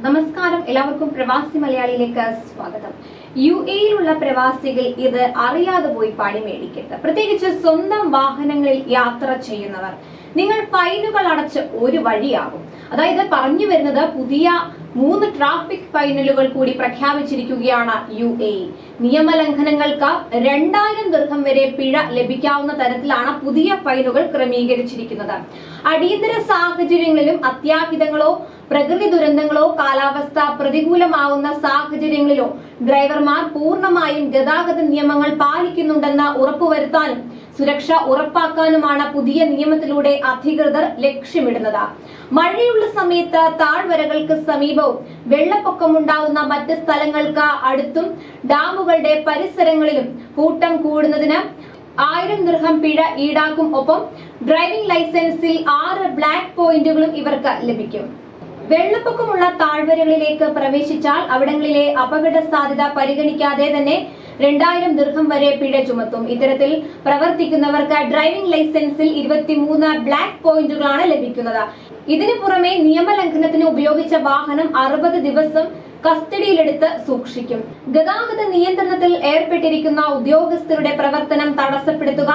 നമസ്കാരം, എല്ലാവർക്കും പ്രവാസി മലയാളിയിലേക്ക് സ്വാഗതം. യുഎഇയിലുള്ള പ്രവാസികൾ ഇത് അറിയാതെ പോയി പണി മേടിക്കരുത്. പ്രത്യേകിച്ച് സ്വന്തം വാഹനങ്ങളിൽ യാത്ര ചെയ്യുന്നവർ. നിങ്ങൾ ഫൈനുകൾ അടച്ച് ഒരു വഴിയാകും. അതായത് പറഞ്ഞു വരുന്നത് പുതിയ 3 ട്രാഫിക് ഫൈനലുകൾ കൂടി പ്രഖ്യാപിച്ചിരിക്കുകയാണ് യുഎഇ. നിയമലംഘനങ്ങൾക്ക് 2000 ദിർഹം വരെ പിഴ ലഭിക്കാവുന്ന തരത്തിലാണ് പുതിയ ഫൈനുകൾ ക്രമീകരിച്ചിരിക്കുന്നത്. അടിയന്തര സാഹചര്യങ്ങളിലും അത്യാഹിതങ്ങളോ പ്രകൃതി ദുരന്തങ്ങളോ കാലാവസ്ഥ പ്രതികൂലമാവുന്ന സാഹചര്യങ്ങളിലോ ഡ്രൈവർമാർ പൂർണ്ണമായും ഗതാഗത നിയമങ്ങൾ പാലിക്കുന്നുണ്ടെന്ന് ഉറപ്പുവരുത്താനും സുരക്ഷ ഉറപ്പാക്കാനുമാണ് പുതിയ നിയമത്തിലൂടെ അധികൃതർ ലക്ഷ്യമിടുന്നത്. മഴയുള്ള സമയത്ത് താഴ്വരകൾക്ക് സമീപവും വെള്ളപ്പൊക്കമുണ്ടാവുന്ന മറ്റ് സ്ഥലങ്ങൾക്ക് അടുത്തും ഡാമുകളുടെ പരിസരങ്ങളിലും കൂട്ടം കൂടുന്നതിന് 1000 ദിർഹം പിഴ ഈടാക്കും. ഒപ്പം ഡ്രൈവിംഗ് ലൈസൻസിൽ 6 ബ്ലാക്ക് പോയിന്റുകളും ഇവർക്ക് ലഭിക്കും. വെള്ളപ്പൊക്കമുള്ള താഴ്വരകളിലേക്ക് പ്രവേശിച്ചാൽ അവിടങ്ങളിലെ അപകട സാധ്യത പരിഗണിക്കാതെ തന്നെ 2000 ദിർഹം വരെ പിഴ ചുമത്തും. ഇത്തരത്തിൽ പ്രവർത്തിക്കുന്നവർക്ക് ഡ്രൈവിംഗ് ലൈസൻസിൽ 23 ബ്ലാക്ക് പോയിന്റുകളാണ് ലഭിക്കുന്നത്. ഇതിനു പുറമെ നിയമലംഘനത്തിന് ഉപയോഗിച്ച വാഹനം 60 ദിവസം കസ്റ്റഡിയിലെടുത്ത് സൂക്ഷിക്കും. ഗതാഗത നിയന്ത്രണത്തിൽ ഏർപ്പെട്ടിരിക്കുന്ന ഉദ്യോഗസ്ഥരുടെ പ്രവർത്തനം തടസ്സപ്പെടുത്തുക,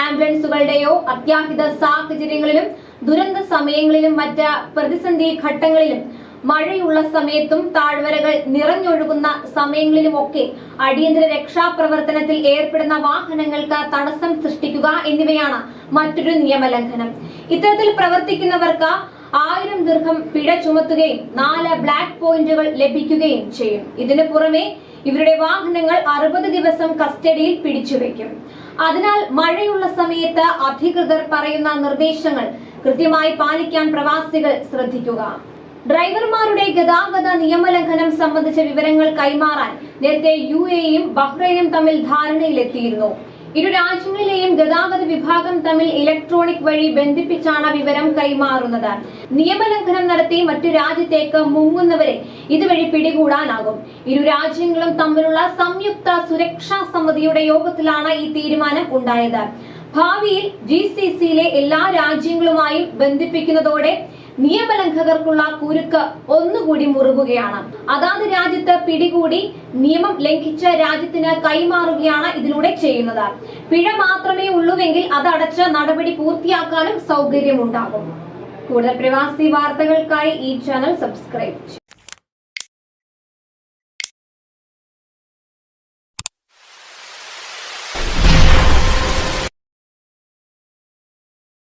ആംബുലൻസുകളുടെയോ അത്യാഹിത സാഹചര്യങ്ങളിലും ദുരന്ത സമയങ്ങളിലും മറ്റ് പ്രതിസന്ധി ഘട്ടങ്ങളിലും മഴയുള്ള സമയത്തും താഴ്വരകൾ നിറഞ്ഞൊഴുകുന്ന സമയങ്ങളിലുമൊക്കെ അടിയന്തര രക്ഷാപ്രവർത്തനത്തിൽ ഏർപ്പെടുന്ന വാഹനങ്ങൾക്ക് തടസ്സം സൃഷ്ടിക്കുക എന്നിവയാണ് മറ്റൊരു നിയമലംഘനം. ഇത്തരത്തിൽ പ്രവർത്തിക്കുന്നവർക്ക് 1000 ദിർഹം പിഴ ചുമത്തുകയും 4 ബ്ലാക്ക് പോയിന്റുകൾ ലഭിക്കുകയും ചെയ്യും. ഇതിനു പുറമെ ഇവരുടെ വാഹനങ്ങൾ 60 ദിവസം കസ്റ്റഡിയിൽ പിടിച്ചുവെക്കും. അതിനാൽ മഴയുള്ള സമയത്ത് അധികൃതർ പറയുന്ന നിർദ്ദേശങ്ങൾ കൃത്യമായി പാലിക്കാൻ പ്രവാസികൾ ശ്രദ്ധിക്കുക. ഡ്രൈവർമാരുടെ ഗതാഗത നിയമലംഘനം സംബന്ധിച്ച വിവരങ്ങൾ കൈമാറാൻ നേരത്തെ യുഎഇയും ബഹ്റൈനും തമ്മിൽ ധാരണയിലെത്തിയിരുന്നു. ഇരു രാജ്യങ്ങളിലെയും ഗതാഗത വിഭാഗം തമ്മിൽ ഇലക്ട്രോണിക് വഴി ബന്ധിപ്പിച്ചാണ് വിവരം കൈമാറുന്നത്. നിയമലംഘനം നടത്തി മറ്റു രാജ്യത്തേക്ക് മുങ്ങുന്നവരെ ഇതുവഴി പിടികൂടാനാകും. ഇരു രാജ്യങ്ങളും തമ്മിലുള്ള സംയുക്ത സുരക്ഷാ സമിതിയുടെ യോഗത്തിലാണ് ഈ തീരുമാനം ഉണ്ടായത്. ഭാവിയിൽ GCCയിലെ എല്ലാ രാജ്യങ്ങളുമായും ബന്ധിപ്പിക്കുന്നതോടെ നിയമലംഘകർക്കുള്ള കുരുക്ക് ഒന്നുകൂടി മുറുകുകയാണ്. അതാത് രാജ്യത്ത് പിടികൂടി നിയമം ലംഘിച്ച രാജ്യത്തിന് കൈമാറുകയാണ് ഇതിലൂടെ ചെയ്യുന്നത്. പിഴ മാത്രമേ ഉള്ളൂവെങ്കിൽ അതടച്ച് നടപടി പൂർത്തിയാക്കാനും സൗകര്യമുണ്ടാകും. കൂടുതൽ പ്രവാസി വാർത്തകൾക്കായി ഈ ചാനൽ സബ്സ്ക്രൈബ് ചെയ്യും.